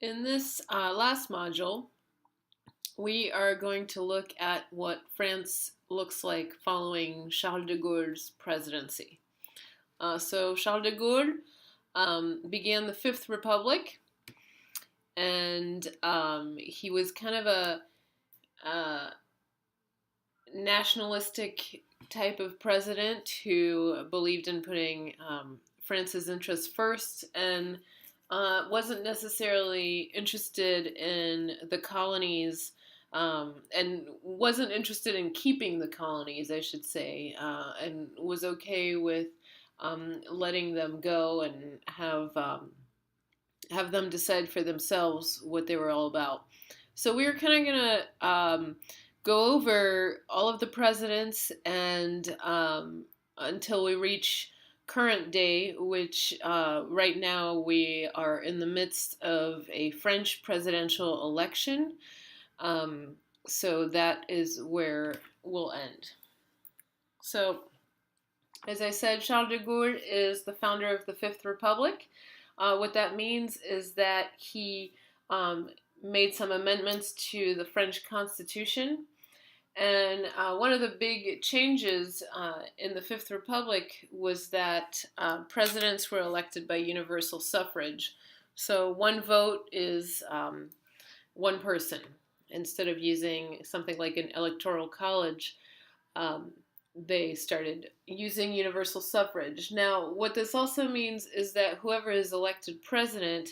In this last module, we are going to look at what France looks like following Charles de Gaulle's presidency. So Charles de Gaulle began the Fifth Republic, and he was kind of a nationalistic type of president who believed in putting France's interests first and wasn't necessarily interested in the colonies and wasn't interested in keeping the colonies, I should say, and was okay with letting them go and have them decide for themselves what they were all about. So we were kind of gonna go over all of the presidents and until we reach current day, which right now we are in the midst of a French presidential election. So that is where we'll end. So, as I said, Charles de Gaulle is the founder of the Fifth Republic. What that means is that he made some amendments to the French Constitution. And one of the big changes in the Fifth Republic was that presidents were elected by universal suffrage. So one vote is one person. Instead of using something like an electoral college, they started using universal suffrage. Now, what this also means is that whoever is elected president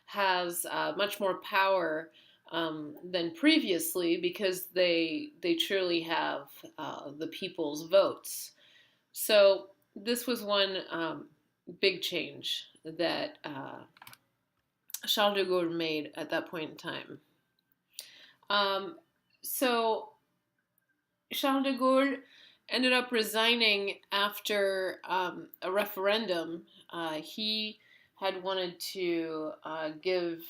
has much more power than previously because they truly have the people's votes. So this was one big change that Charles de Gaulle made at that point in time. So Charles de Gaulle ended up resigning after a referendum. He had wanted to give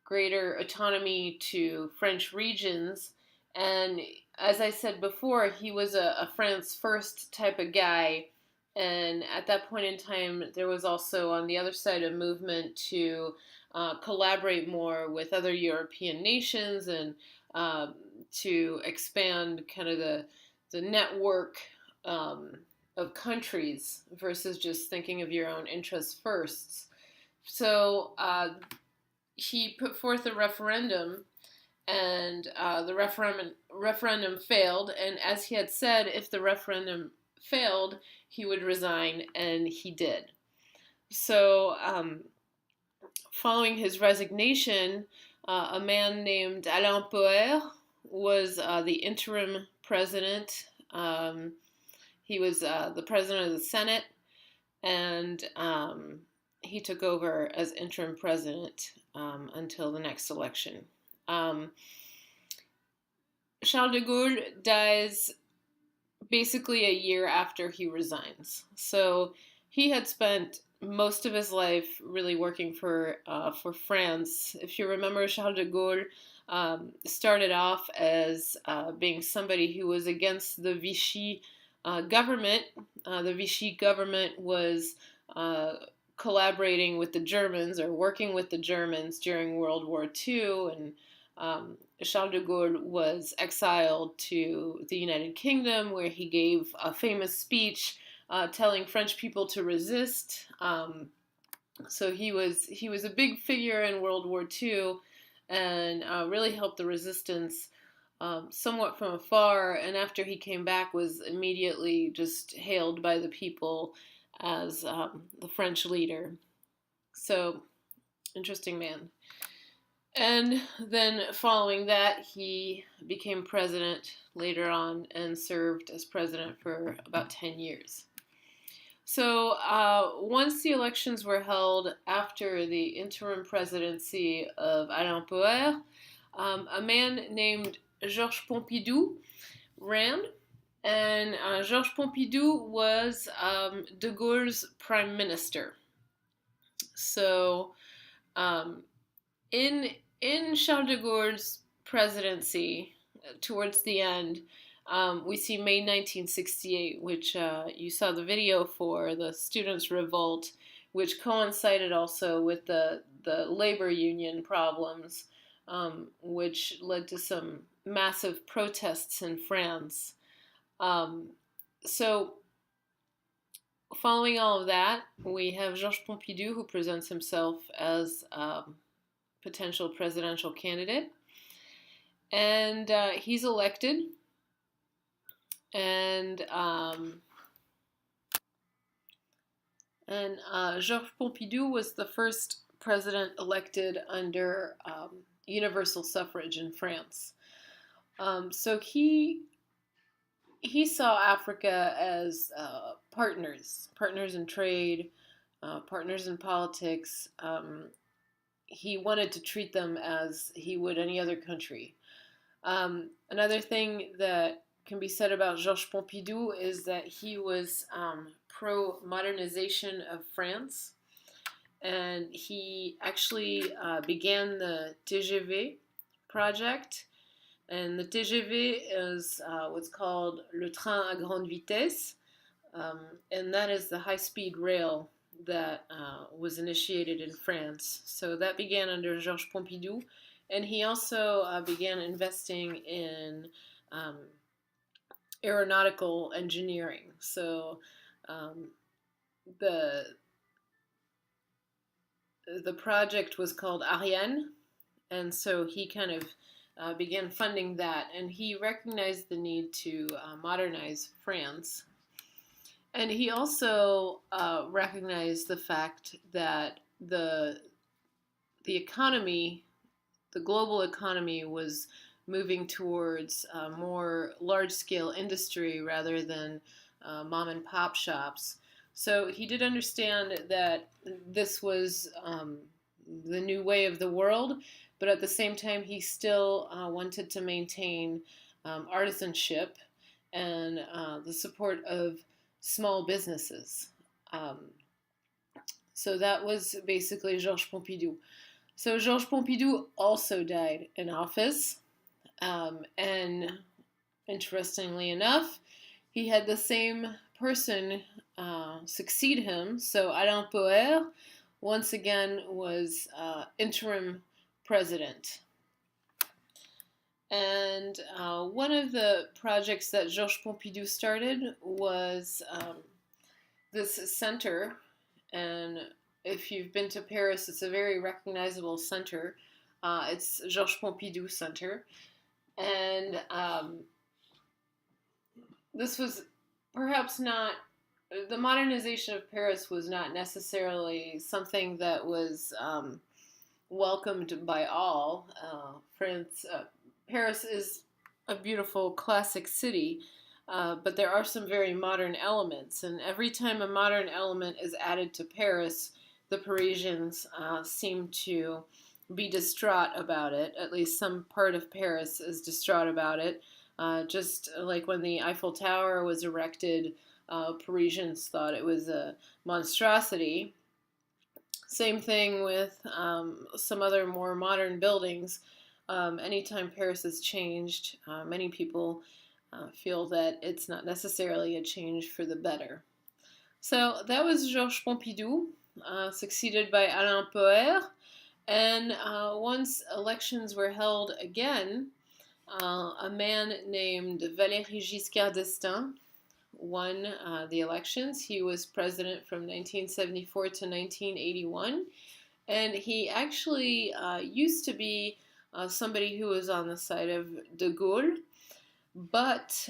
greater autonomy to French regions. And as I said before, he was a France first type of guy. And at that point in time, there was also on the other side a movement to collaborate more with other European nations and to expand kind of the network of countries versus just thinking of your own interests first. So he put forth a referendum, and the referendum failed. And as he had said, if the referendum failed, he would resign, and he did. So, following his resignation, a man named Alain Poher was the interim president. He was the president of the Senate, and he took over as interim president until the next election. Charles de Gaulle dies basically a year after he resigns. So he had spent most of his life really working for France. If you remember, Charles de Gaulle started off as being somebody who was against the Vichy government. The Vichy government was collaborating with the Germans or working with the Germans during World War II, and Charles de Gaulle was exiled to the United Kingdom, where he gave a famous speech telling French people to resist. So he was a big figure in World War II, and really helped the resistance somewhat from afar. And after he came back, was immediately just hailed by the people as the French leader. So, interesting man. And then following that, he became president later on and served as president for about 10 years. So once the elections were held after the interim presidency of Alain Poher, a man named Georges Pompidou ran. And Georges Pompidou was de Gaulle's prime minister. So in Charles de Gaulle's presidency, towards the end, we see May 1968, which you saw the video for, the students' revolt, which coincided also with the labor union problems, which led to some massive protests in France. Um, so, following all of that, we have Georges Pompidou, who presents himself as potential presidential candidate, and he's elected. And Georges Pompidou was the first president elected under universal suffrage in France. So he saw Africa as partners in trade, partners in politics. He wanted to treat them as he would any other country. Another thing that can be said about Georges Pompidou is that he was pro-modernization of France, and he actually began the TGV project. And the TGV is what's called le train à grande vitesse, and that is the high-speed rail that was initiated in France. So that began under Georges Pompidou, and he also began investing in aeronautical engineering. So the the project was called Ariane, and so he kind of began funding that, and he recognized the need to modernize France. And he also recognized the fact that the economy, the global economy, was moving towards more large-scale industry rather than mom and pop shops. So he did understand that this was the new way of the world, but at the same time, he still wanted to maintain artisanship and the support of small businesses. So that was basically Georges Pompidou. So Georges Pompidou also died in office, and interestingly enough, he had the same person succeed him. So Alain Poher, once again, was interim president. And one of the projects that Georges Pompidou started was this center. And if you've been to Paris, it's a very recognizable center. It's Georges Pompidou Center. And this was perhaps not, the modernization of Paris was not necessarily something that was welcomed by all. Paris is a beautiful classic city, but there are some very modern elements, and every time a modern element is added to Paris, the Parisians seem to be distraught about it. At least some part of Paris is distraught about it. Just like when the Eiffel Tower was erected, Parisians thought it was a monstrosity. Same thing with some other more modern buildings. Anytime Paris has changed, many people feel that it's not necessarily a change for the better. So that was Georges Pompidou, succeeded by Alain Poher. And once elections were held again, a man named Valéry Giscard d'Estaing won the elections. He was president from 1974 to 1981. And he actually used to be somebody who was on the side of de Gaulle. But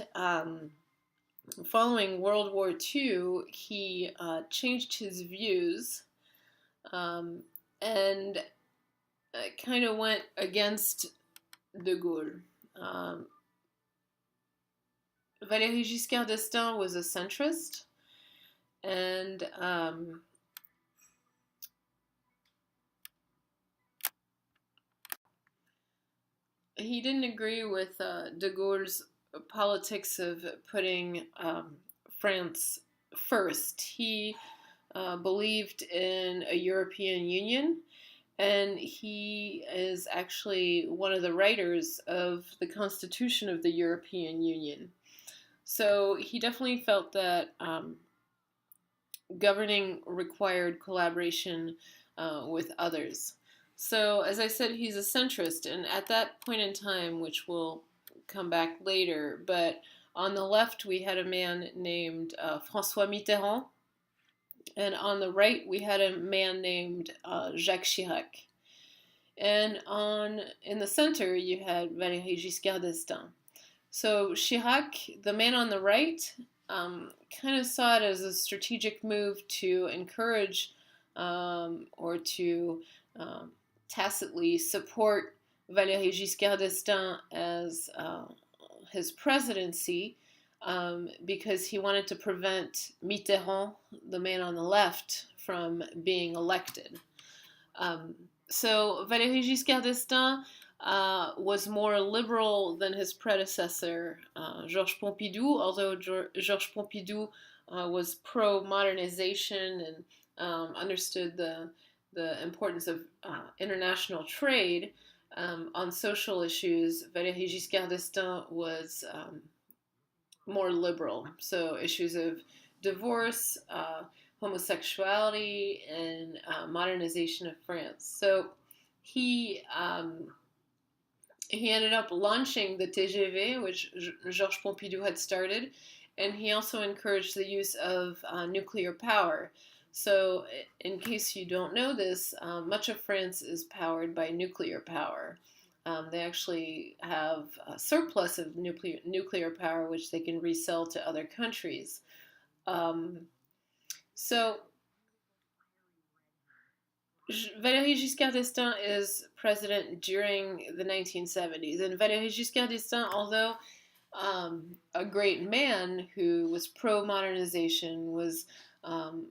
following World War II, he changed his views and kind of went against de Gaulle. Valéry Giscard d'Estaing was a centrist, and he didn't agree with de Gaulle's politics of putting France first. He believed in a European Union, and he is actually one of the writers of the Constitution of the European Union. So he definitely felt that governing required collaboration with others. So, as I said, he's a centrist, and at that point in time, which will come back later, but on the left we had a man named François Mitterrand, and on the right we had a man named Jacques Chirac. And on in the center you had Valéry Giscard d'Estaing. So Chirac, the man on the right, kind of saw it as a strategic move to encourage or to tacitly support Valéry Giscard d'Estaing as his presidency because he wanted to prevent Mitterrand, the man on the left, from being elected. Um, so Valéry Giscard d'Estaing was more liberal than his predecessor, Georges Pompidou, although Georges Pompidou was pro-modernization and understood the importance of international trade. On social issues, Valéry Giscard d'Estaing was more liberal. So issues of divorce, homosexuality, and modernization of France. So he he ended up launching the TGV, which Georges Pompidou had started, and he also encouraged the use of nuclear power. So, in case you don't know this, much of France is powered by nuclear power. They actually have a surplus of nuclear power, which they can resell to other countries. Um, so, Valéry Giscard d'Estaing is president during the 1970s. And Valéry Giscard d'Estaing, although a great man who was pro modernization, was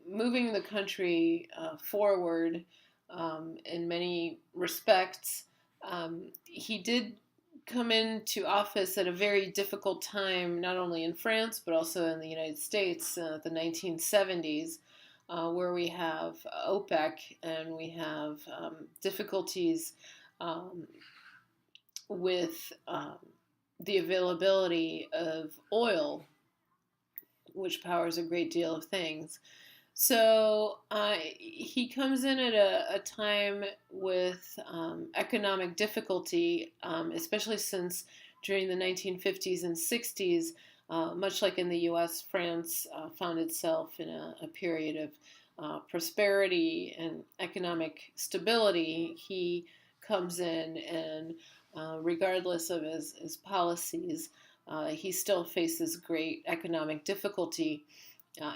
moving the country forward in many respects, he did come into office at a very difficult time, not only in France, but also in the United States, the 1970s. Where we have OPEC and we have difficulties um, with the availability of oil, which powers a great deal of things. So he comes in at a time with economic difficulty, especially since during the 1950s and 60s, much like in the US, France found itself in a period of prosperity and economic stability. He comes in and, regardless of his policies, he still faces great economic difficulty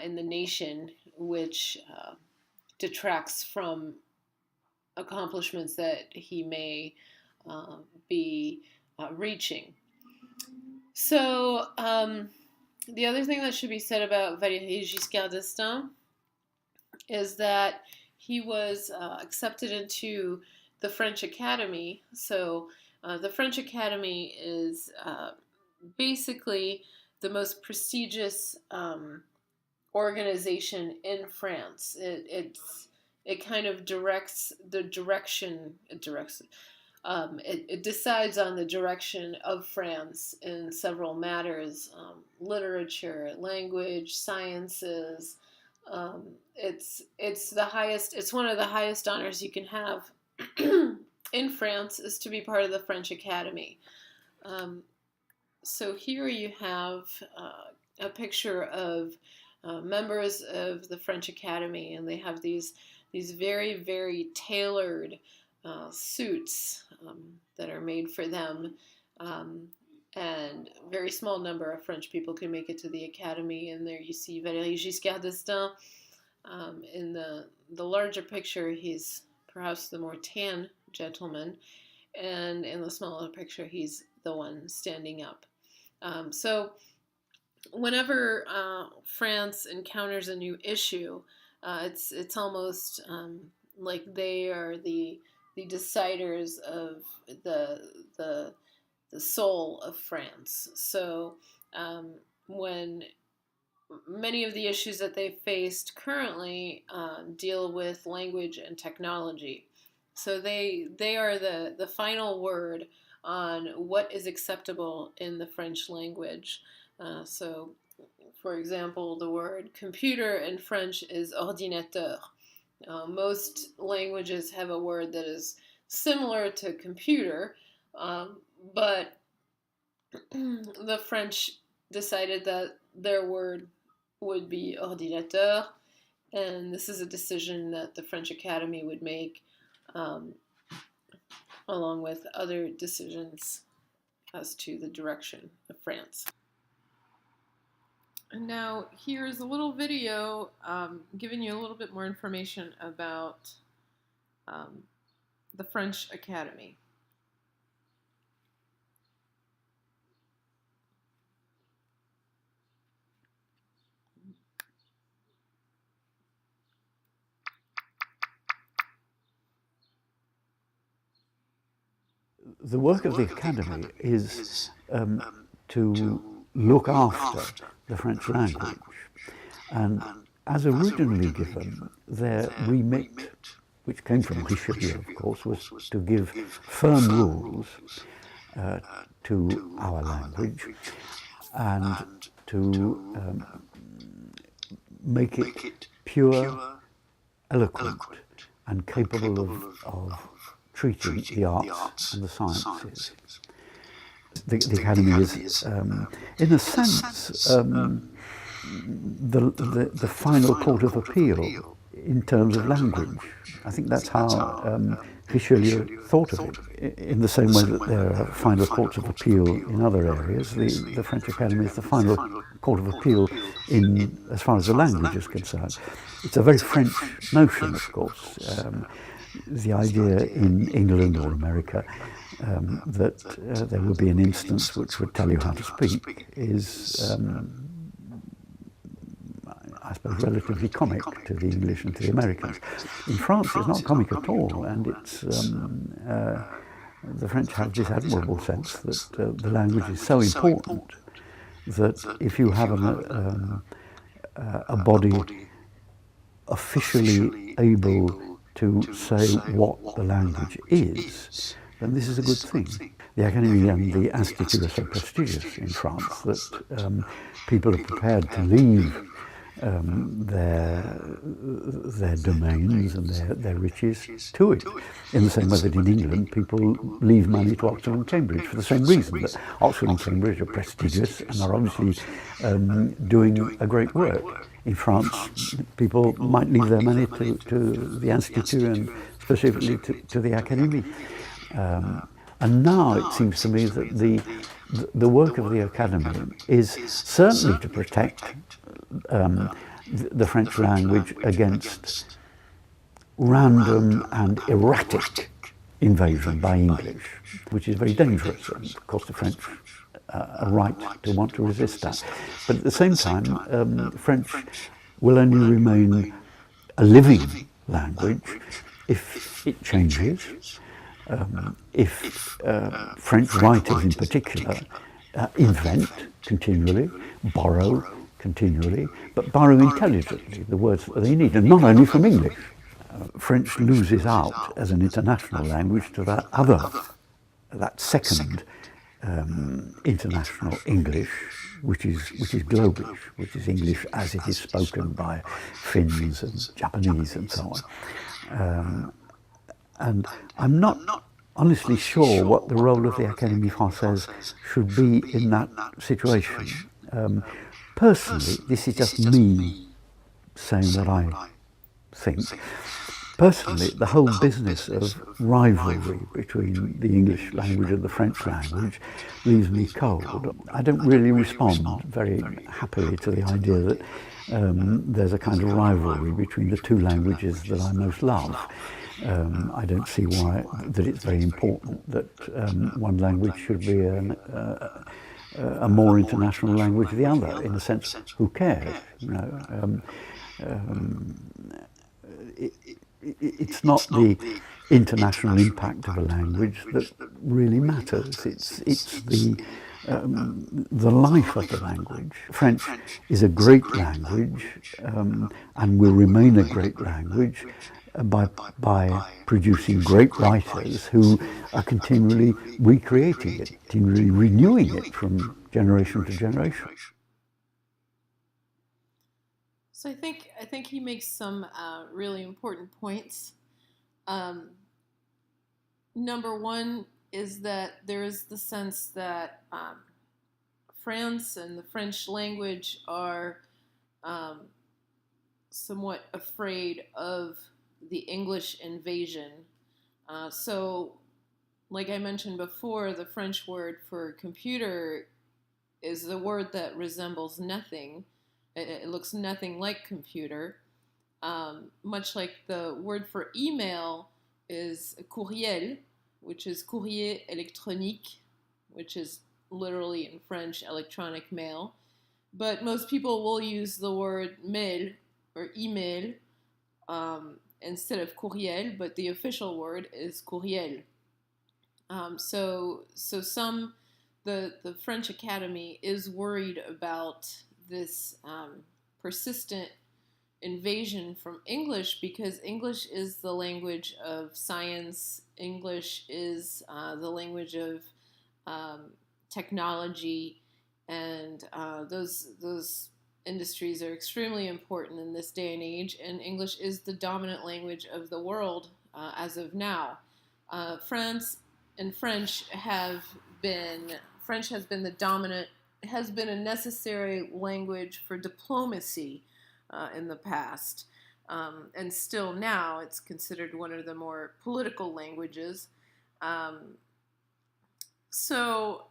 in the nation, which detracts from accomplishments that he may be reaching. So, the other thing that should be said about Valéry Giscard d'Estaing is that he was accepted into the French Academy. So, the French Academy is basically the most prestigious organization in France. It kind of directs the direction. It decides on the direction of France in several matters: literature, language, sciences. It's the highest. It's one of the highest honors you can have in France, is to be part of the French Academy. So here you have a picture of members of the French Academy, and they have these very, very tailored suits that are made for them. And a very small number of French people can make it to the Academy. And there you see Valéry Giscard d'Estaing. In the larger picture, he's perhaps the more tan gentleman. And in the smaller picture, he's the one standing up. So whenever France encounters a new issue, it's almost like they are the deciders of the soul of France. So when many of the issues that they faced currently deal with language and technology, so they are the final word on what is acceptable in the French language. So For example, the word computer in French is ordinateur. Most languages have a word that is similar to computer, but the French decided that their word would be ordinateur, and this is a decision that the French Academy would make um, along with other decisions as to the direction of France. And now here's a little video giving you a little bit more information about the French Academy. The work of the Academy is to look after the French language, and as originally given, their remit, which came from Richelieu, of course, was to give firm rules to our language and to make it pure, eloquent, and capable of treating the arts and the sciences. The Academy is, in a sense, the final court of appeal in terms of language. I think that's how Richelieu thought of it. In the same way that there are final courts of appeal in other areas, the French Academy is the final court of appeal in as far as the language is concerned. It's a very French notion, of course. The idea in England or America that there would be an instance which would tell you how to speak is, I suppose, relatively comic to the English and to the Americans. In France, it's not comic at all, and it's the French have this admirable sense that the language is so important that if you have a body officially able to say what the language is, then this is a good thing. The Academy and the Institute are so prestigious in France that people are prepared to leave their domains and their riches to it. In the same way that in England people leave money to Oxford and Cambridge for the same reason, that Oxford and Cambridge are prestigious and are obviously doing a great work. In France, people might leave their money to the Institute and specifically to the Academy. And now it seems to me that the work of the Academy is certainly to protect the French language against random and erratic invasion by English, which is very dangerous, and of course the French are right to want to resist that. But at the same time, French will only remain a living language if it changes, if French writers in particular invent continually, borrow continually, but borrow intelligently the words that they need, and not only from English. French loses out as an international language to that second international English, which is Globish, which is English as it is spoken by Finns and Japanese and so on. And I'm not honestly sure what the role of the Académie Française should be in that situation. Personally, this is just me saying what I think. Personally, the whole business of rivalry between the English language and the French language leaves me cold. I don't really respond very happily to the idea that there's a kind of rivalry between the two languages that I most love. I don't see why that it's very important that one language should be a more international language than the other. In a sense, who cares? You know, it's not the international impact of a language that really matters. It's the life of the language. French is a great language and will remain a great language by producing great writers who are continually recreating it, continually renewing it from generation to generation. So I think he makes some really important points. Um, Number one is that there is the sense that France and the French language are um, somewhat afraid of the English invasion. So, like I mentioned before, the French word for computer is the word that resembles nothing. It looks nothing like computer. Much like the word for email is courriel, which is courrier électronique, which is literally in French electronic mail. But most people will use the word mail or email instead of courriel, but the official word is courriel. So the French Academy is worried about this persistent invasion from English because English is the language of science. English is the language of um, technology, and those industries are extremely important in this day and age. And English is the dominant language of the world as of now. France and French has been the dominant, has been a necessary language for diplomacy in the past. And still now, it's considered one of the more political languages. So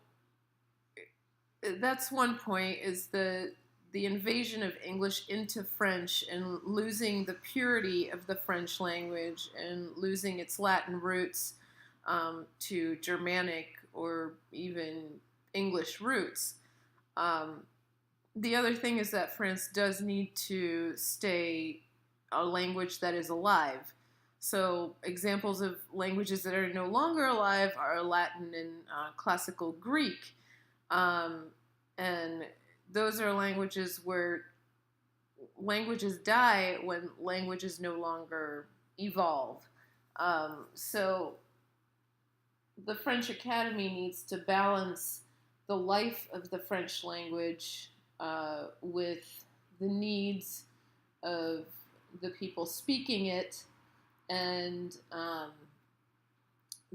that's one point, is the invasion of English into French and losing the purity of the French language and losing its Latin roots to Germanic or even English roots. The other thing is that France does need to stay a language that is alive. So examples of languages that are no longer alive are Latin and classical Greek. And those are languages where languages die when languages no longer evolve. So the French Academy needs to balance the life of the French language with the needs of the people speaking it and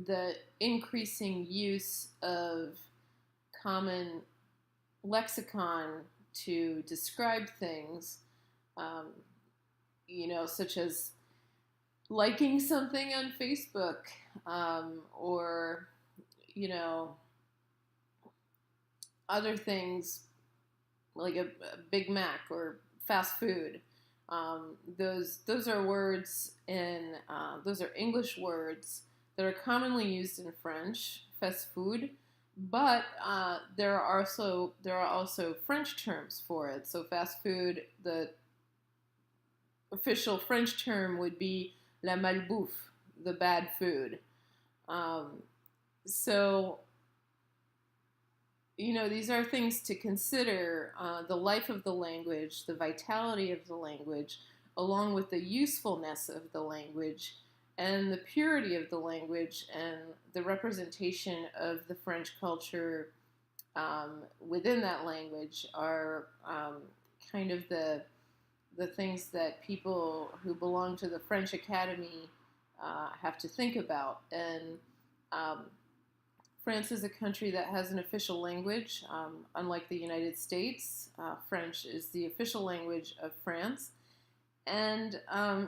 the increasing use of common lexicon to describe things, such as liking something on Facebook, or, other things like a Big Mac or fast food. Those are words those are English words that are commonly used in French, fast food, but there are also French terms for it. So fast food, the official French term would be la malbouffe, the bad food. So these are things to consider, the life of the language, the vitality of the language, along with the usefulness of the language and the purity of the language and the representation of the French culture within that language are kind of the things that people who belong to the French Academy have to think about. And France is a country that has an official language. Unlike the United States, French is the official language of France. And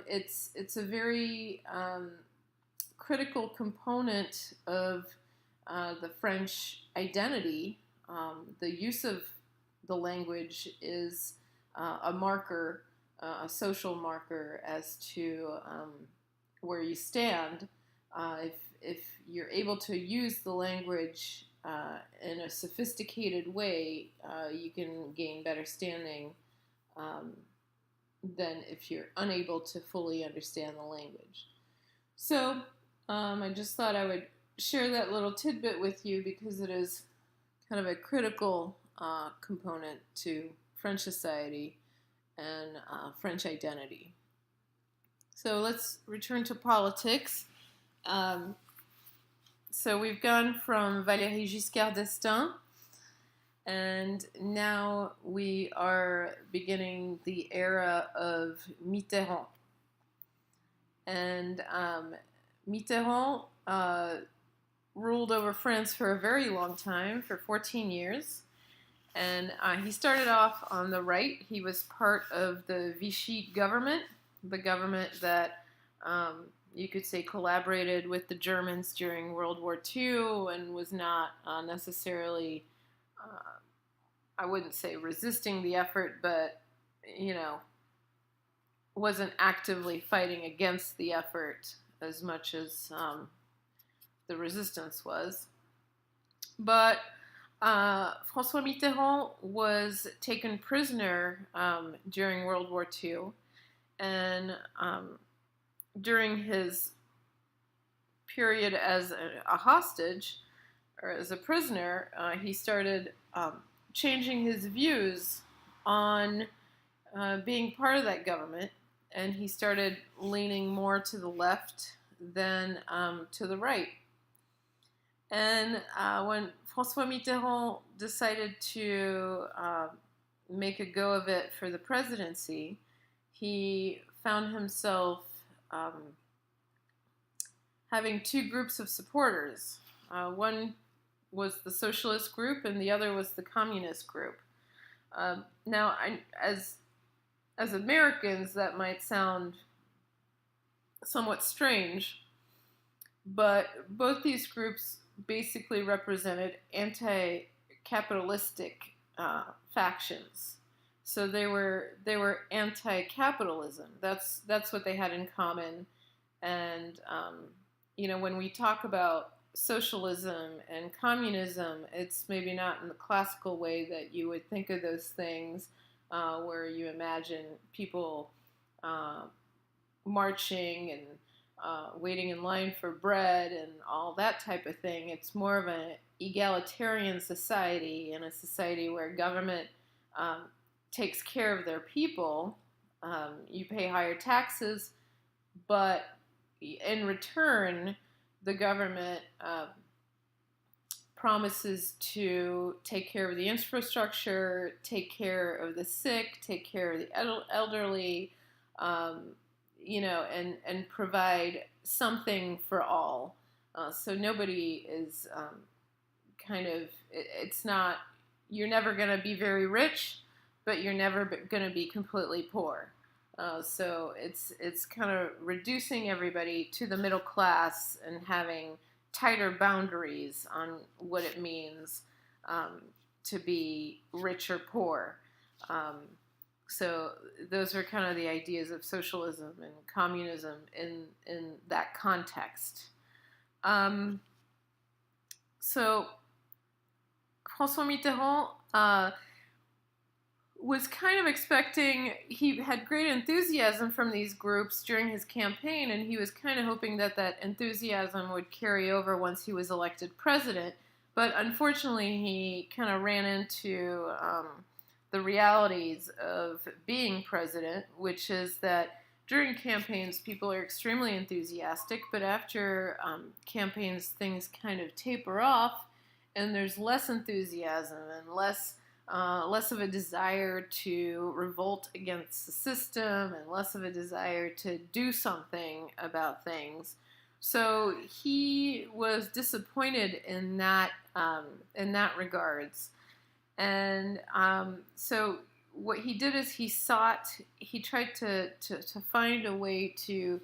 it's a very critical component of the French identity. The use of the language is a marker, a social marker as to where you stand. If you're able to use the language in a sophisticated way, you can gain better standing than if you're unable to fully understand the language. So I just thought I would share that little tidbit with you because it is kind of a critical component to French society and French identity. So let's return to politics. So we've gone from Valéry Giscard d'Estaing And now we are beginning the era of Mitterrand. And Mitterrand ruled over France for a very long time, for 14 years. And he started off on the right. He was part of the Vichy government, the government that you could say collaborated with the Germans during World War II and was not necessarily, I wouldn't say resisting the effort, but, you know, wasn't actively fighting against the effort as much as the resistance was. But François Mitterrand was taken prisoner during World War II, and during his period as a hostage or as a prisoner, he started changing his views on being part of that government, and he started leaning more to the left than to the right. And when François Mitterrand decided to make a go of it for the presidency, he found himself having two groups of supporters. One was the socialist group, and the other was the communist group. Now, as Americans, that might sound somewhat strange, but both these groups basically represented anti-capitalistic factions. So they were anti-capitalism. That's what they had in common. And when we talk about socialism and communism, it's maybe not in the classical way that you would think of those things, where you imagine people marching and waiting in line for bread and all that type of thing. It's more of an egalitarian society, and a society where government takes care of their people. You pay higher taxes, but in return, the government promises to take care of the infrastructure, take care of the sick, take care of the elderly, and provide something for all. So nobody is it's not, you're never going to be very rich, but you're never going to be completely poor. So it's kind of reducing everybody to the middle class and having tighter boundaries on what it means to be rich or poor. So those are kind of the ideas of socialism and communism in that context. So François Mitterrand was kind of expecting, he had great enthusiasm from these groups during his campaign, and he was kind of hoping that enthusiasm would carry over once he was elected president. But unfortunately, he kind of ran into the realities of being president, which is that during campaigns, people are extremely enthusiastic, but after campaigns, things kind of taper off, and there's less enthusiasm and less of a desire to revolt against the system, and less of a desire to do something about things. So he was disappointed in that regards. And so what he did is he tried to find a way to,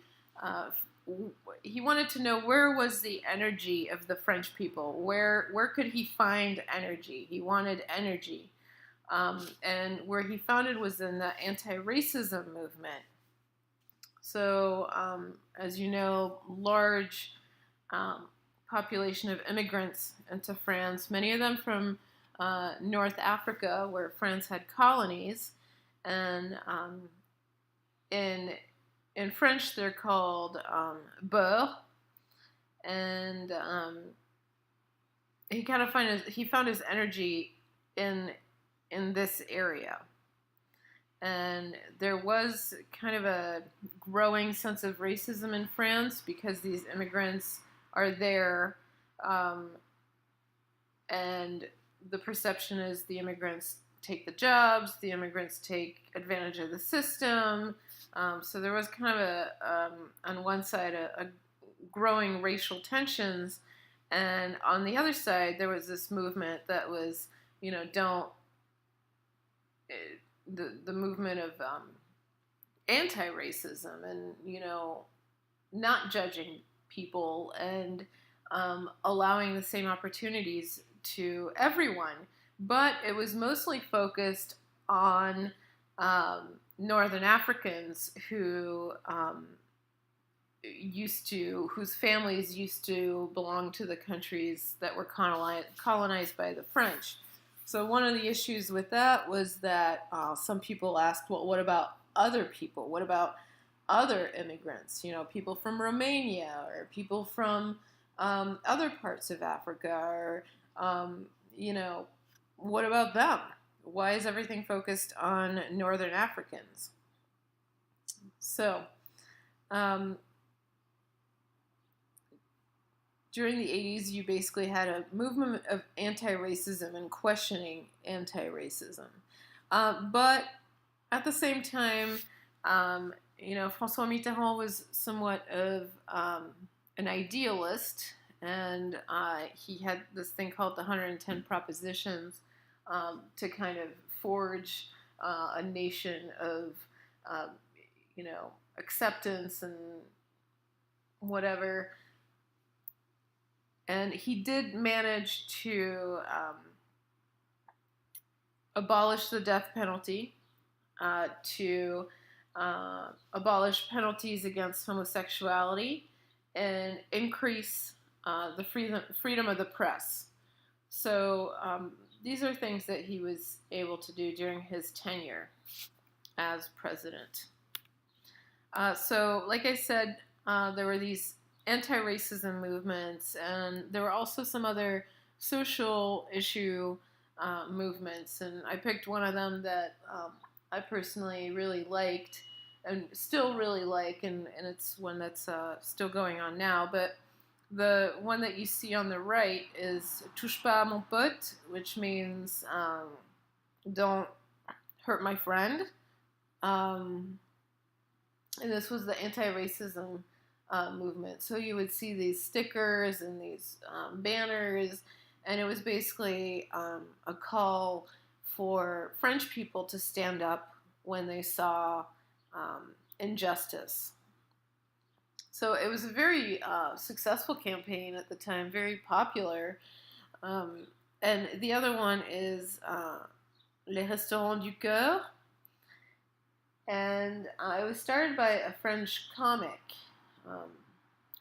he wanted to know where was the energy of the French people, where could he find energy. He wanted energy. And where he found it was in the anti-racism movement. So, as you know, large population of immigrants into France, many of them from North Africa, where France had colonies, and in French they're called beurre, and he found his energy in this area. And there was kind of a growing sense of racism in France because these immigrants are there, and the perception is the immigrants take the jobs, the immigrants take advantage of the system. So there was kind of on one side, a growing racial tensions, and on the other side, there was this movement that was, don't the movement of anti-racism, and not judging people, and allowing the same opportunities to everyone. But it was mostly focused on Northern Africans whose families used to belong to the countries that were colonized by the French. So one of the issues with that was that some people asked, well, what about other people? What about other immigrants? People from Romania, or people from other parts of Africa, or what about them? Why is everything focused on Northern Africans? So, during the 80s, you basically had a movement of anti-racism and questioning anti-racism. But at the same time, François Mitterrand was somewhat of an idealist, and he had this thing called the 110 Propositions to kind of forge a nation of, acceptance and whatever. And he did manage to abolish the death penalty, to abolish penalties against homosexuality, and increase the freedom of the press. So these are things that he was able to do during his tenure as president. So, like I said, there were these anti-racism movements, and there were also some other social issue movements, and I picked one of them that I personally really liked and still really like, and it's one that's still going on now. But the one that you see on the right is "Touche pas à mon pote," which means don't hurt my friend. And this was the anti-racism movement. So you would see these stickers and these banners, and it was basically a call for French people to stand up when they saw injustice. So it was a very successful campaign at the time, very popular. And the other one is Les Restaurants du Cœur. And it was started by a French comic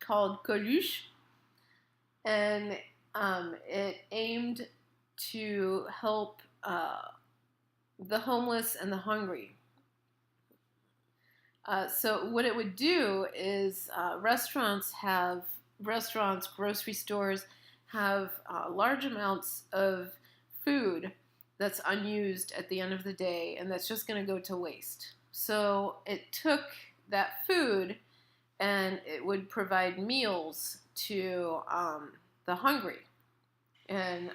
called Coluche. And it aimed to help the homeless and the hungry. So what it would do is restaurants, grocery stores have large amounts of food that's unused at the end of the day, and that's just going to go to waste. So it took that food and it would provide meals to the hungry. And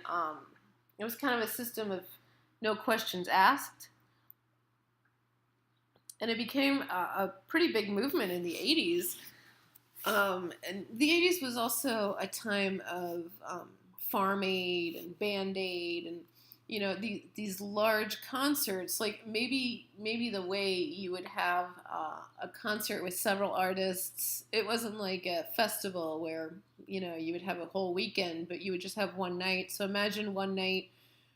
it was kind of a system of no questions asked. And it became a pretty big movement in the 80s. And the 80s was also a time of Farm Aid and Band Aid, and these large concerts. Like maybe the way you would have a concert with several artists, it wasn't like a festival where you would have a whole weekend, but you would just have one night. So imagine one night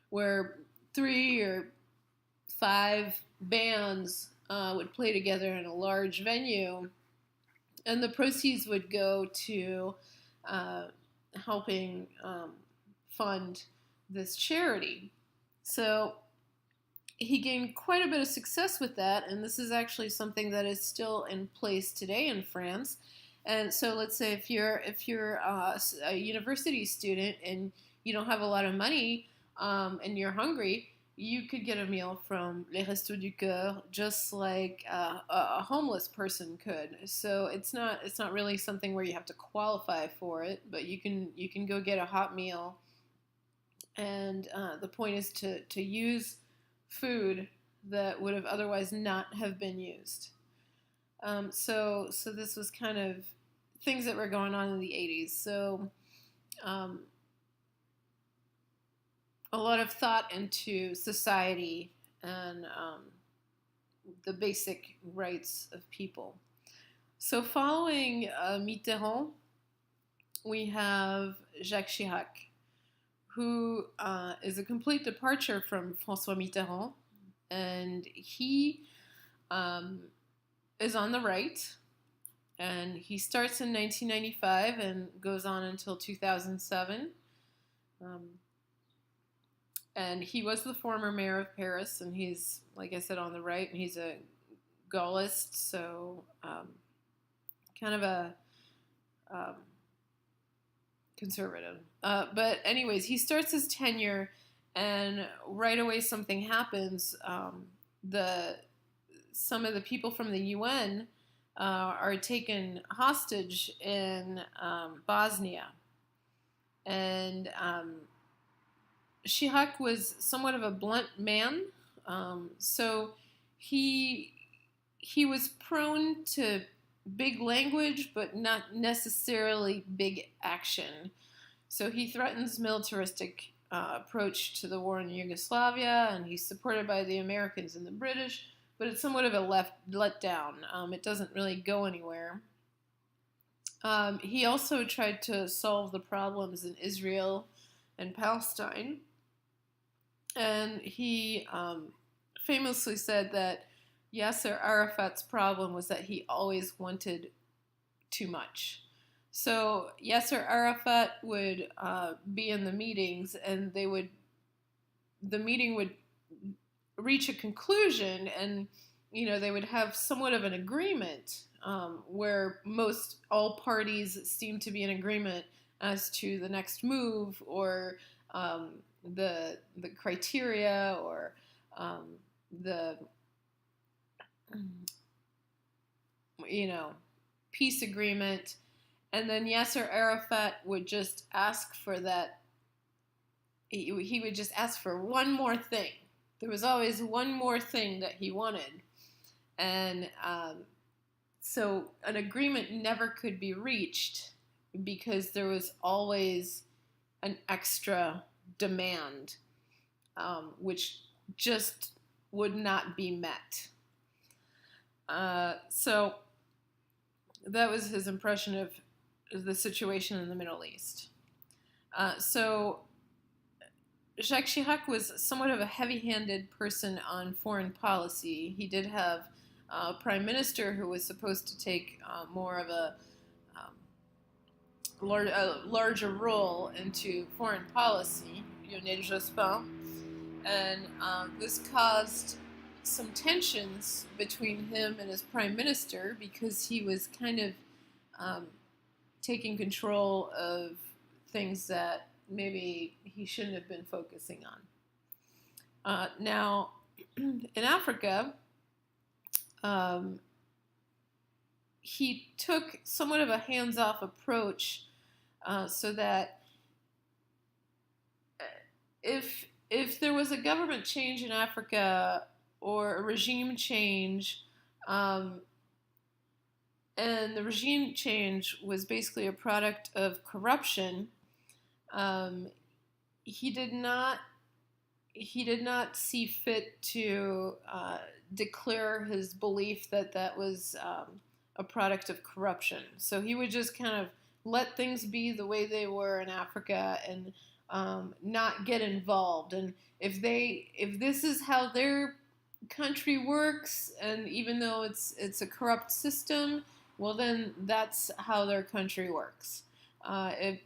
where 3 or 5 bands would play together in a large venue, and the proceeds would go to helping fund this charity. So he gained quite a bit of success with that, and this is actually something that is still in place today in France. And so let's say if you're a university student and you don't have a lot of money and you're hungry, you could get a meal from Les Restos du Cœur just like a homeless person could. So it's not really something where you have to qualify for it, but you can go get a hot meal And the point is to use food that would have otherwise not have been used. So this was kind of things that were going on in the 80s. So um, a lot of thought into society and the basic rights of people. So following Mitterrand, we have Jacques Chirac, who is a complete departure from François Mitterrand, and he is on the right, and he starts in 1995 and goes on until 2007. And he was the former mayor of Paris, and he's, like I said, on the right, and he's a Gaullist, so kind of a conservative. But anyways, he starts his tenure, and right away something happens. Some of the people from the UN are taken hostage in Bosnia, and Chirac was somewhat of a blunt man, so he was prone to big language, but not necessarily big action. So he threatens militaristic approach to the war in Yugoslavia, and he's supported by the Americans and the British, but it's somewhat of a letdown. It doesn't really go anywhere. He also tried to solve the problems in Israel and Palestine, and he famously said that Yasser Arafat's problem was that he always wanted too much. So Yasser Arafat would be in the meetings, and the meeting would reach a conclusion, and they would have somewhat of an agreement where all parties seem to be in agreement as to the next move, or the criteria, or the peace agreement. And then Yasser Arafat would just ask for that. He would just ask for one more thing. There was always one more thing that he wanted. And so an agreement never could be reached because there was always an extra demand, which just would not be met. So that was his impression of the situation in the Middle East. So Jacques Chirac was somewhat of a heavy-handed person on foreign policy. He did have a prime minister who was supposed to take more of a larger role into foreign policy, Lionel Jospin, and this caused some tensions between him and his prime minister because he was kind of taking control of things that maybe he shouldn't have been focusing on. Now, in Africa, he took somewhat of a hands-off approach, so that if there was a government change in Africa or a regime change, and the regime change was basically a product of corruption, he did not see fit to declare his belief that that was a product of corruption. So he would just kind of let things be the way they were in Africa and not get involved. And if this is how their country works, and even though it's a corrupt system, well, then that's how their country works.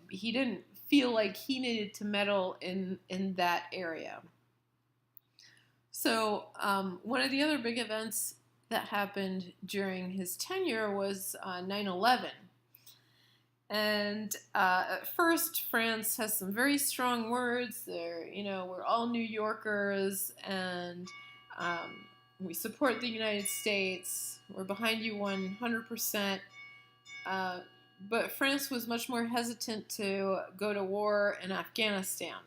He didn't feel like he needed to meddle in that area. So one of the other big events that happened during his tenure was 9/11. And at first, France has some very strong words. We're all New Yorkers, and we support the United States. We're behind you 100%. But France was much more hesitant to go to war in Afghanistan.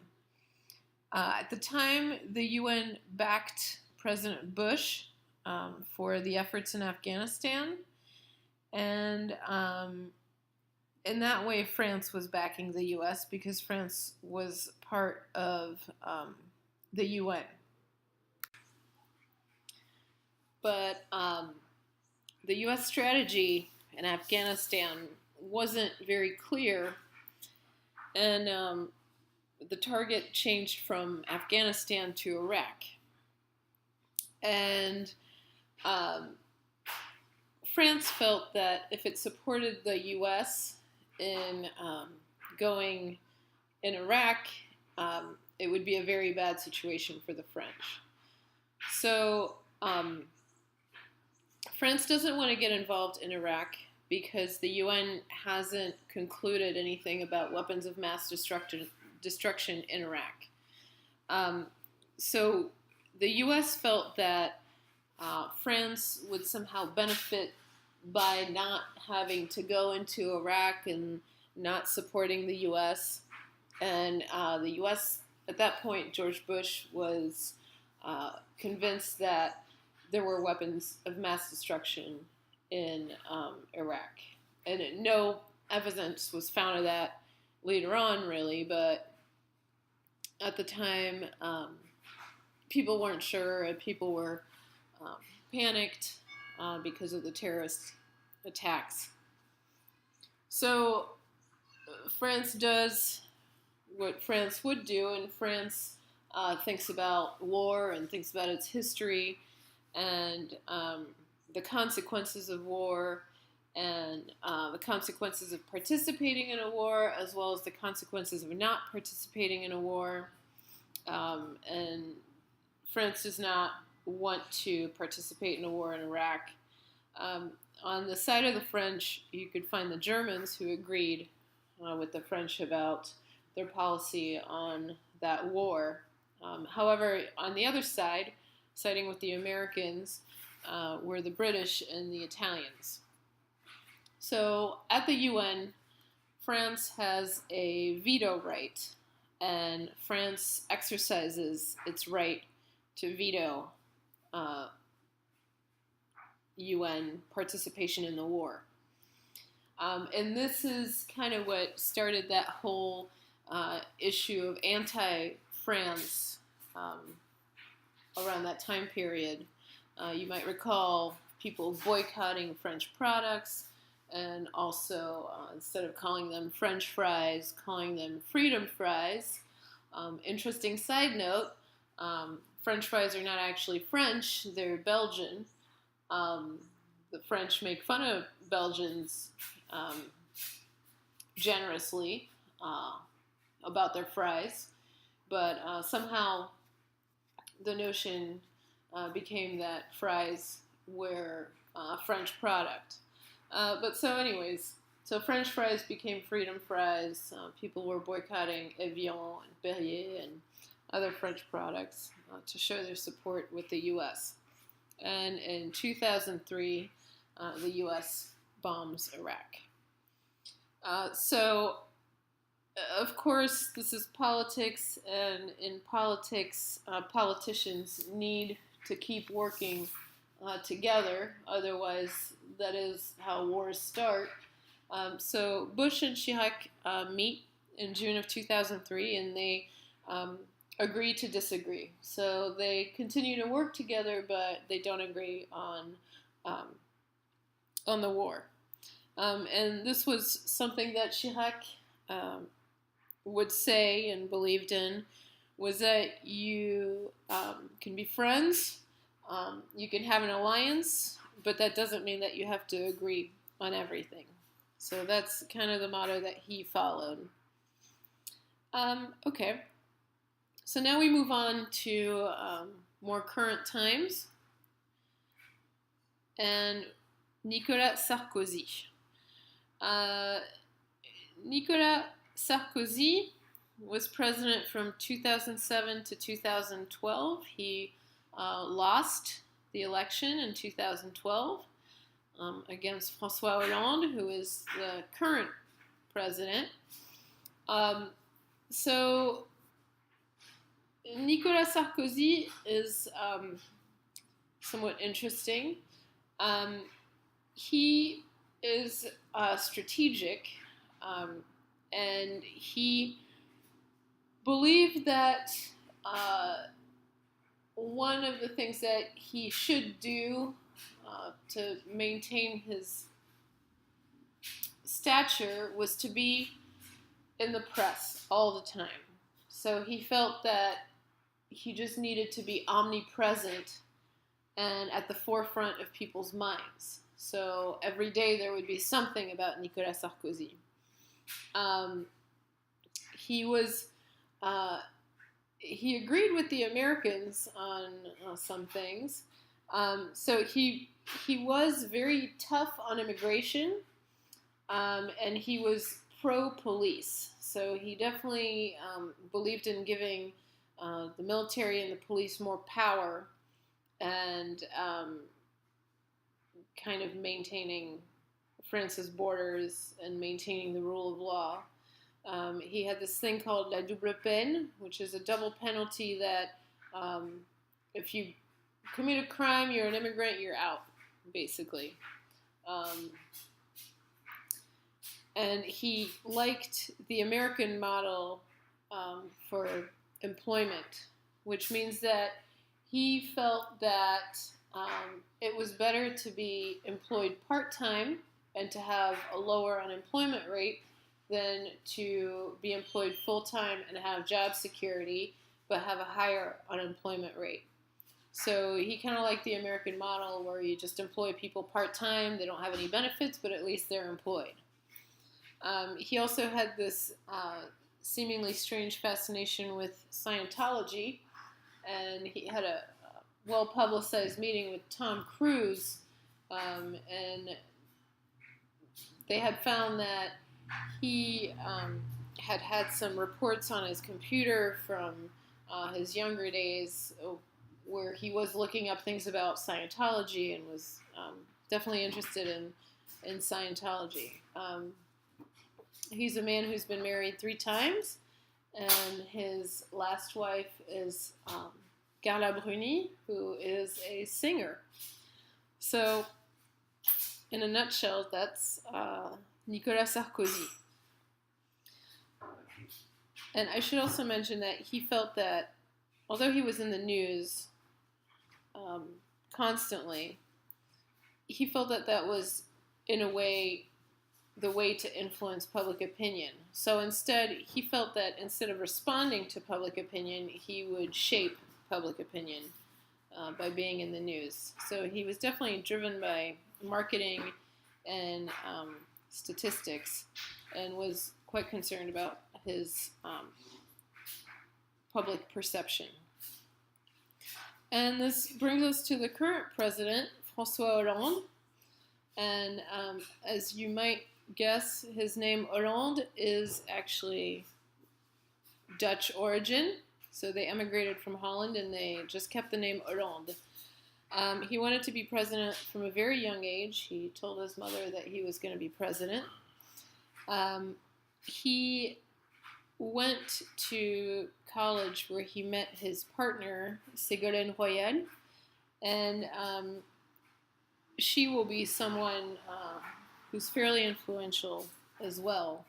At the time, the UN backed President Bush for the efforts in Afghanistan, and in that way, France was backing the U.S. because France was part of the UN. But the U.S. strategy in Afghanistan wasn't very clear, and the target changed from Afghanistan to Iraq. And France felt that if it supported the U.S. in going in Iraq, it would be a very bad situation for the French. So France doesn't want to get involved in Iraq because the UN hasn't concluded anything about weapons of mass destruction in Iraq. So the U.S. felt that France would somehow benefit by not having to go into Iraq and not supporting the U.S. And the U.S. at that point, George Bush was convinced that there were weapons of mass destruction in Iraq. And no evidence was found of that later on, really, but at the time, people weren't sure, and people were panicked because of the terrorist attacks. So France does what France would do, and France thinks about war and thinks about its history and the consequences of war and the consequences of participating in a war as well as the consequences of not participating in a war. And France does not want to participate in a war in Iraq. On the side of the French, you could find the Germans who agreed with the French about their policy on that war. However, on the other side, siding with the Americans, were the British and the Italians. So at the UN, France has a veto right, and France exercises its right to veto UN participation in the war. And this is kind of what started that whole issue of anti-France around that time period. You might recall people boycotting French products, and also instead of calling them French fries, calling them freedom fries. Interesting side note, French fries are not actually French, they're Belgian. The French make fun of Belgians generously about their fries, but somehow the notion became that fries were a French product. But so anyways, so French fries became freedom fries. People were boycotting Evian and Perrier and other French products to show their support with the U.S. And in 2003, the U.S. bombs Iraq. So, of course, this is politics, and in politics, politicians need to keep working together. Otherwise, that is how wars start. So Bush and Chirac meet in June of 2003, and they agree to disagree. So they continue to work together, but they don't agree on the war. And this was something that Chirac would say and believed in, was that you can be friends, you can have an alliance, but that doesn't mean that you have to agree on everything. So that's kind of the motto that he followed. Okay, so now we move on to more current times. And Nicolas Sarkozy. Nicolas Sarkozy was president from 2007 to 2012. He lost the election in 2012 against François Hollande, who is the current president. So Nicolas Sarkozy is somewhat interesting. Um, he is strategic, um, and he believed that uh, one of the things that he should do to maintain his stature was to be in the press all the time. So he felt that he just needed to be omnipresent and at the forefront of people's minds. So every day there would be something about Nicolas Sarkozy. Um, he was he agreed with the Americans on some things. So he was very tough on immigration, and he was pro-police. So he definitely believed in giving the military and the police more power and kind of maintaining France's borders and maintaining the rule of law. He had this thing called la double peine, which is a double penalty that if you commit a crime, you're an immigrant, you're out, basically. And he liked the American model for employment, which means that he felt that it was better to be employed part-time and to have a lower unemployment rate than to be employed full-time and have job security but have a higher unemployment rate. So he kind of liked the American model where you just employ people part-time, they don't have any benefits, but at least they're employed. He also had this seemingly strange fascination with Scientology, and he had a well-publicized meeting with Tom Cruise, and they had found that he had had some reports on his computer from his younger days where he was looking up things about Scientology and was definitely interested in Scientology. He's a man who's been married 3 times, and his last wife is Carla Bruni, who is a singer. So, in a nutshell, that's Nicolas Sarkozy. And I should also mention that he felt that, although he was in the news constantly, he felt that that was, in a way, the way to influence public opinion. So instead, he felt that instead of responding to public opinion, he would shape public opinion by being in the news. So he was definitely driven by marketing and statistics, and was quite concerned about his public perception. And this brings us to the current president, François Hollande. And as you might guess, his name Hollande is actually Dutch origin. So they emigrated from Holland and they just kept the name Hollande. He wanted to be president from a very young age. He told his mother that he was going to be president. He went to college where he met his partner, Ségolène Royal, and she will be someone who's fairly influential as well.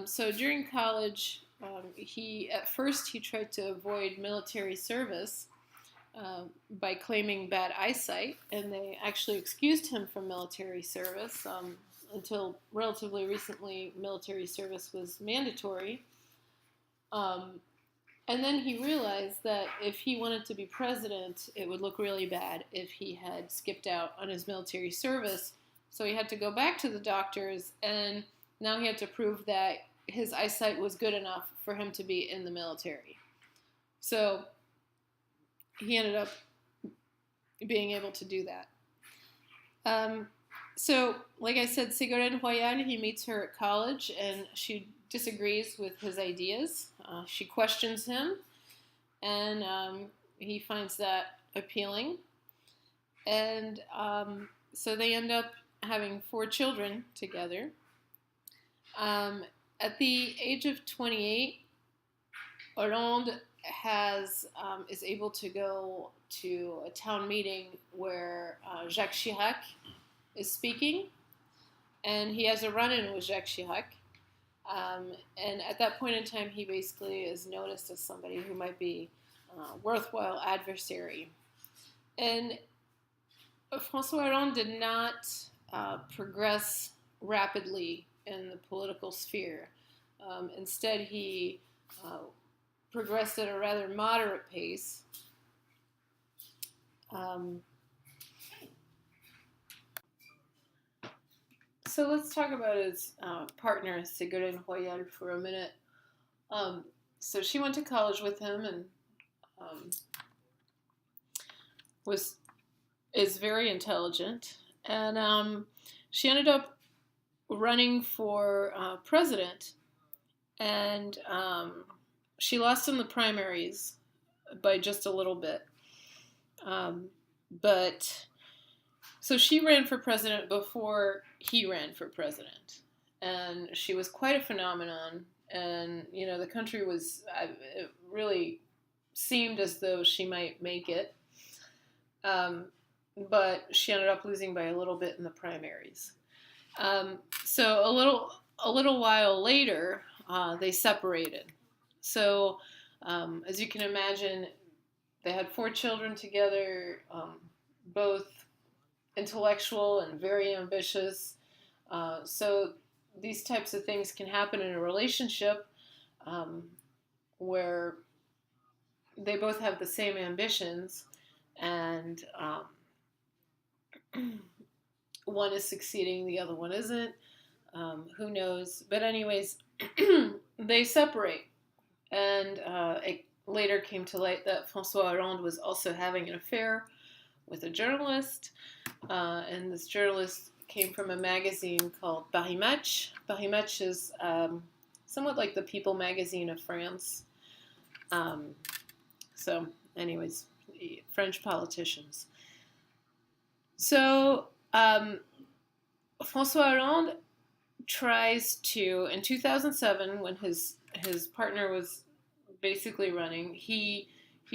So during college, at first he tried to avoid military service by claiming bad eyesight, and they actually excused him from military service. Until relatively recently, military service was mandatory. And then he realized that if he wanted to be president, it would look really bad if he had skipped out on his military service. So he had to go back to the doctors, and now he had to prove that his eyesight was good enough for him to be in the military. So he ended up being able to do that. So, like I said, Ségolène Royal, he meets her at college, and she disagrees with his ideas. She questions him, and he finds that appealing. And so they end up having 4 children together. At the age of 28, Hollande is able to go to a town meeting where Jacques Chirac is speaking, and he has a run-in with Jacques Chirac. And at that point in time, he basically is noticed as somebody who might be a worthwhile adversary. And François Hollande did not progress rapidly in the political sphere. Instead, he progressed at a rather moderate pace. So let's talk about his partner, Ségolène Royal, for a minute. So she went to college with him and is very intelligent. And she ended up running for president. And she lost in the primaries by just a little bit. But so she ran for president before he ran for president. And she was quite a phenomenon. And, you know, the country was, it really seemed as though she might make it. But she ended up losing by a little bit in the primaries. So a little while later, they separated. So, as you can imagine, they had 4 children together, both intellectual and very ambitious. So these types of things can happen in a relationship where they both have the same ambitions, and one is succeeding, the other one isn't. Who knows? But anyways, they separate. And it later came to light that François Hollande was also having an affair with a journalist. And this journalist came from a magazine called Paris Match. Paris Match is somewhat like the People magazine of France. So anyways, French politicians. So François Hollande tries to, in 2007, when his partner was basically running, he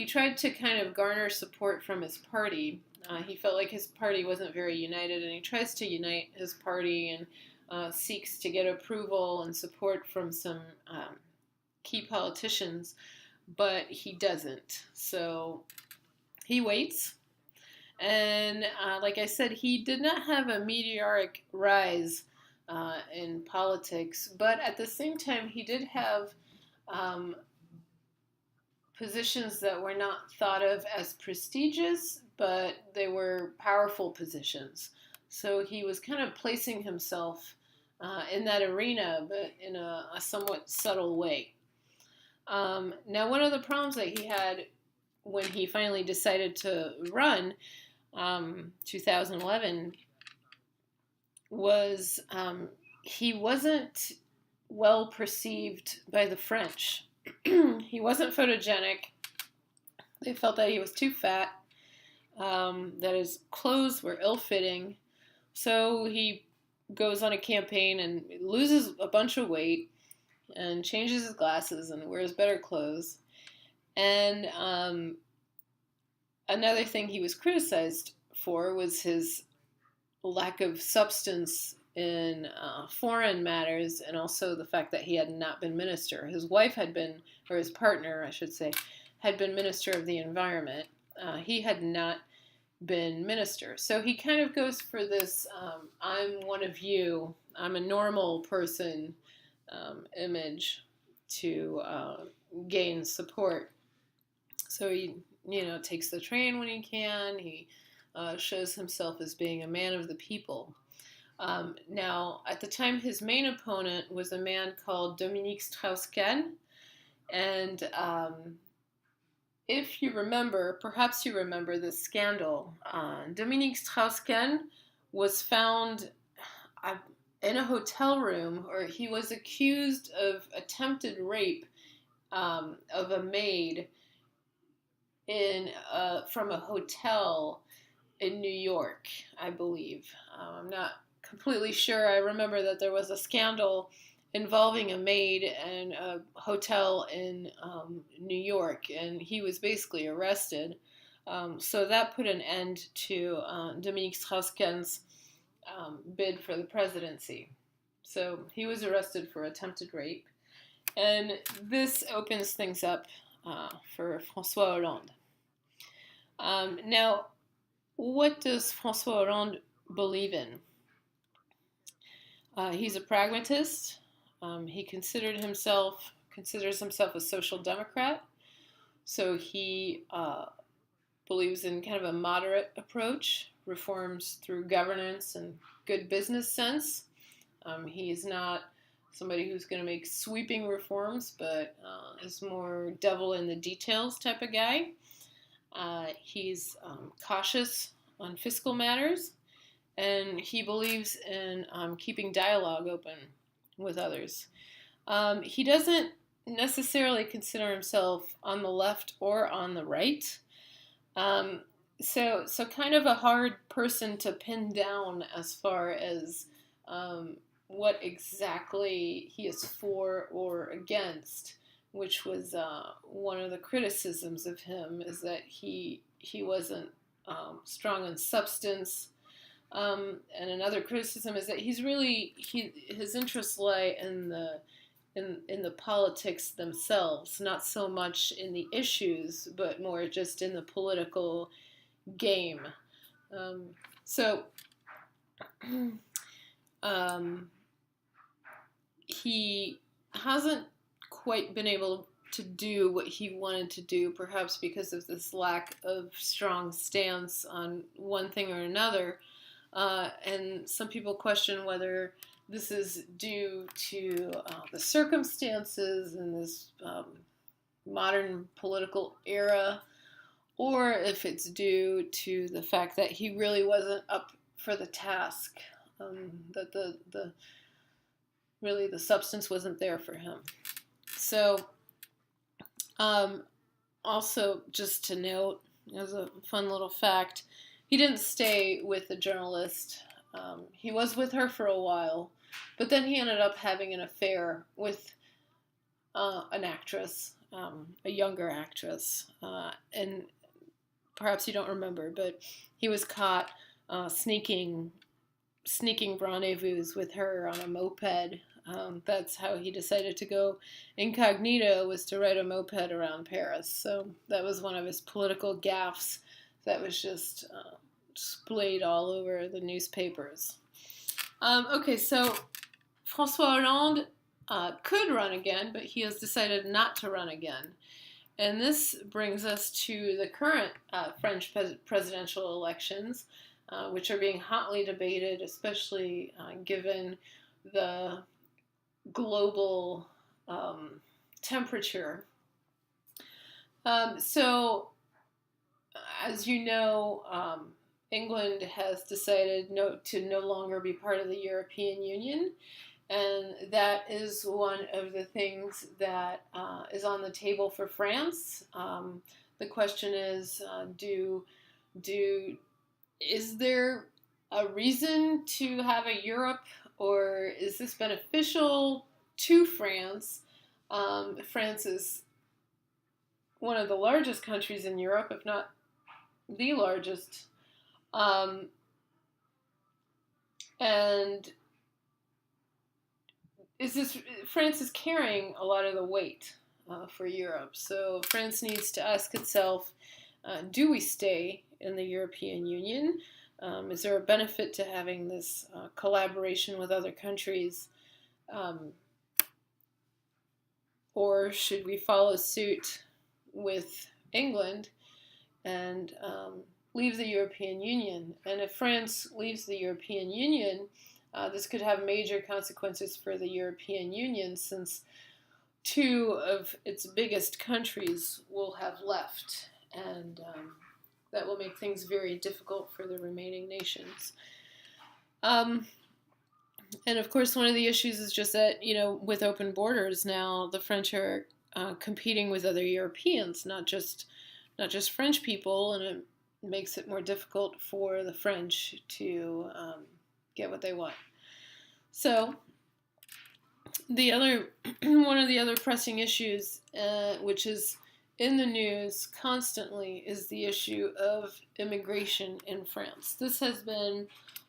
tried to kind of garner support from his party. He felt like his party wasn't very united, and he tries to unite his party and seeks to get approval and support from some key politicians, but he doesn't. So he waits. And like I said, he did not have a meteoric rise in politics, but at the same time, he did have positions that were not thought of as prestigious, but they were powerful positions. So he was kind of placing himself in that arena, but in a somewhat subtle way. Now, one of the problems that he had when he finally decided to run, 2011, was he wasn't well perceived by the French. He wasn't photogenic. They felt that he was too fat, that his clothes were ill-fitting. So he goes on a campaign and loses a bunch of weight and changes his glasses and wears better clothes. And another thing he was criticized for was his lack of substance in foreign matters, and also the fact that he had not been minister. His wife had been, or his partner, I should say, had been minister of the environment. He had not been minister. So he kind of goes for this, I'm one of you, I'm a normal person image to gain support. So he, takes the train when he can. He shows himself as being a man of the people. Now, at the time, his main opponent was a man called Dominique Strauss-Kahn. And if you remember, perhaps you remember this scandal. Dominique Strauss-Kahn was found in a hotel room, or he was accused of attempted rape of a maid from a hotel in New York, I believe. I'm not completely sure. I remember that there was a scandal involving a maid and a hotel in New York, and he was basically arrested. So that put an end to Dominique Strauss-Kahn's bid for the presidency. So he was arrested for attempted rape, and this opens things up for François Hollande. Now, what does François Hollande believe in? He's a pragmatist. He considers himself a social democrat. So he believes in kind of a moderate approach, reforms through governance and good business sense. He's not somebody who's going to make sweeping reforms, but is more devil in the details type of guy. He's cautious on fiscal matters, and he believes in keeping dialogue open with others. He doesn't necessarily consider himself on the left or on the right. So kind of a hard person to pin down as far as what exactly he is for or against, which was one of the criticisms of him, is that he wasn't strong on substance. And another criticism is that his interests lie in the politics themselves, not so much in the issues, but more just in the political game. So he hasn't quite been able to do what he wanted to do, perhaps because of this lack of strong stance on one thing or another. And some people question whether this is due to the circumstances in this modern political era, or if it's due to the fact that he really wasn't up for the task, that the substance wasn't there for him. So, also just to note, as a fun little fact, he didn't stay with the journalist. He was with her for a while, but then he ended up having an affair with an actress, a younger actress, and perhaps you don't remember, but he was caught sneaking rendezvous with her on a moped. That's how he decided to go incognito, was to ride a moped around Paris. So that was one of his political gaffes that was just displayed all over the newspapers. Okay, so François Hollande could run again, but he has decided not to run again. And this brings us to the current French presidential elections, which are being hotly debated, especially given the global temperature. So, as you know, England has decided to no longer be part of the European Union, and that is one of the things that is on the table for France. The question is, is there a reason to have a Europe, or is this beneficial to France? France is one of the largest countries in Europe, if not the largest. And France is carrying a lot of the weight for Europe. So France needs to ask itself, do we stay in the European Union? Is there a benefit to having this collaboration with other countries? Or should we follow suit with England and leave the European Union? And if France leaves the European Union, this could have major consequences for the European Union, since two of its biggest countries will have left, and that will make things very difficult for the remaining nations. And of course, one of the issues is just that, with open borders now, the French are competing with other Europeans, not just French people, and it makes it more difficult for the French to get what they want. So, The other one of the other pressing issues, which is in the news constantly, is the issue of immigration in France. This has been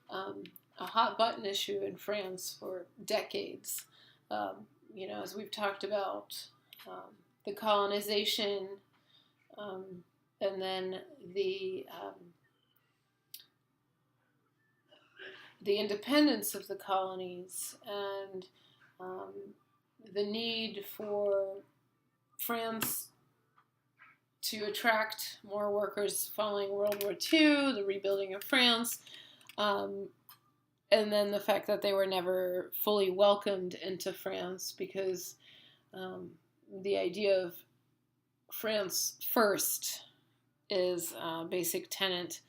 um, a hot button issue in France for decades. Um, as we've talked about, um, the colonization, um, and then the independence of the colonies, and um, the need for France to attract more workers following World War II, the rebuilding of France, um, and then the fact that they were never fully welcomed into France because the idea of France first is a basic tenet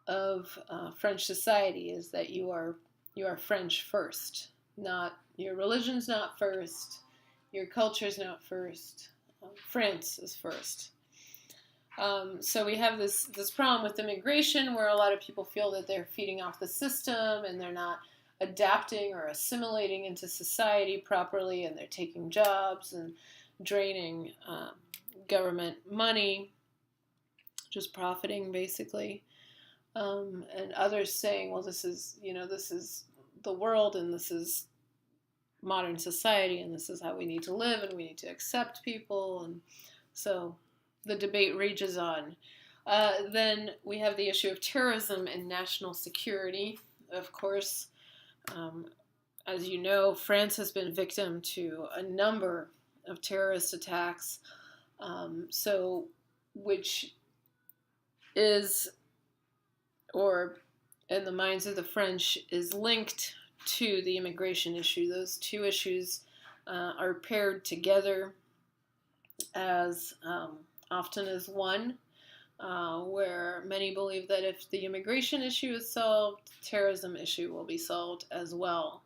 of French society, is that you are French first, not your religion's not first, your culture's not first, France is first. So we have this problem with immigration where a lot of people feel that they're feeding off the system and they're not adapting or assimilating into society properly, and they're taking jobs and draining government money, just profiting basically. And others saying, well, this is the world, and this is modern society, and this is how we need to live, and we need to accept people, and so the debate rages on. Then we have the issue of terrorism and national security. Of course, as you know, France has been victim to a number of terrorist attacks, which is, or in the minds of the French, is linked to the immigration issue. Those two issues are paired together as often as one, where many believe that if the immigration issue is solved, the terrorism issue will be solved as well.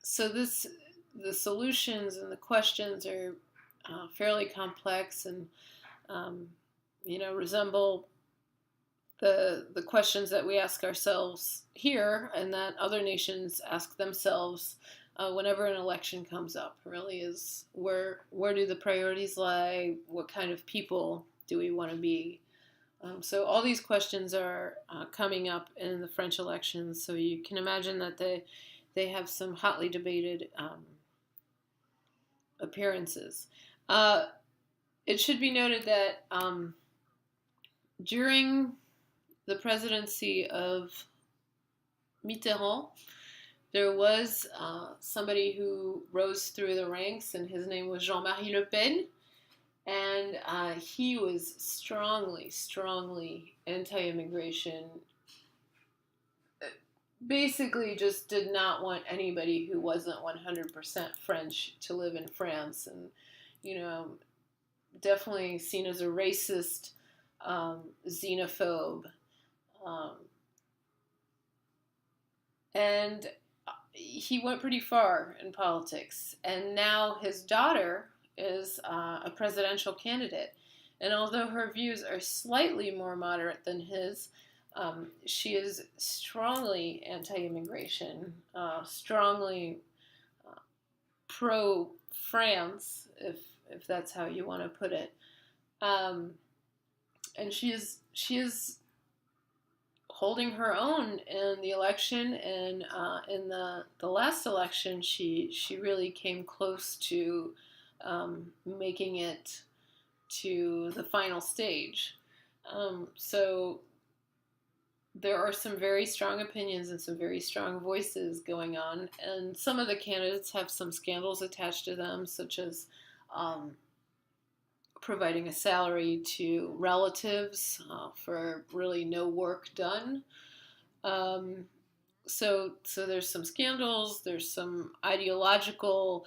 So the solutions and the questions are fairly complex and resemble the questions that we ask ourselves here and that other nations ask themselves whenever an election comes up. Really, is where do the priorities lie? What kind of people do we want to be? So all these questions are coming up in the French elections. So you can imagine that they have some hotly debated appearances. It should be noted that during the presidency of Mitterrand, there was somebody who rose through the ranks, and his name was Jean-Marie Le Pen, and he was strongly anti-immigration. Basically just did not want anybody who wasn't 100% French to live in France, and definitely seen as a racist, xenophobe, and he went pretty far in politics. And now his daughter is a presidential candidate, and although her views are slightly more moderate than his, she is strongly anti-immigration, strongly pro-France, if that's how you want to put it. And she is holding her own in the election, and in the last election, she really came close to making it to the final stage. So there are some very strong opinions and some very strong voices going on, and some of the candidates have some scandals attached to them, such as providing a salary to relatives for really no work done. So there's some scandals, there's some ideological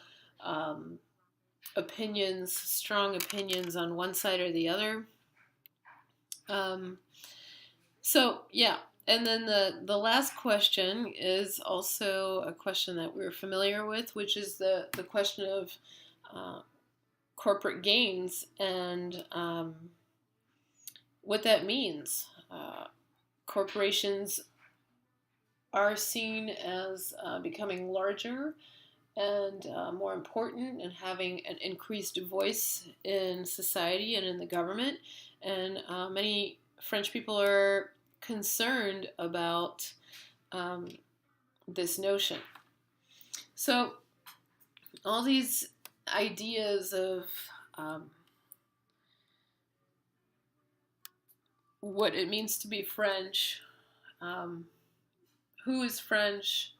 opinions, strong opinions on one side or the other. So yeah, and then the last question is also a question that we're familiar with, which is the question of corporate gains and what that means. Corporations are seen as becoming larger and more important and having an increased voice in society and in the government. And many French people are concerned about um, this notion. So, all these ideas of um, what it means to be French, um, who is French,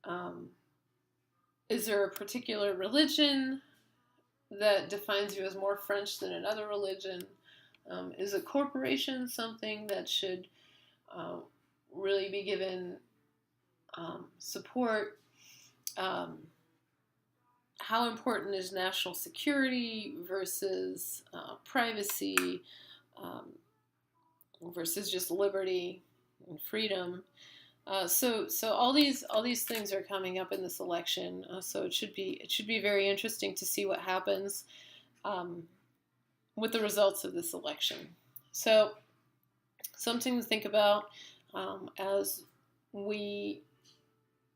um, is there a particular religion that defines you as more French than another religion? Is a corporation something that should uh, really be given support? Um, how important is national security versus privacy versus just liberty and freedom? So all these things are coming up in this election. So it should be very interesting to see what happens um, with the results of this election. So something to think about as we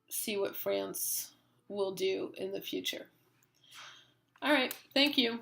see what France will do in the future. All right, thank you.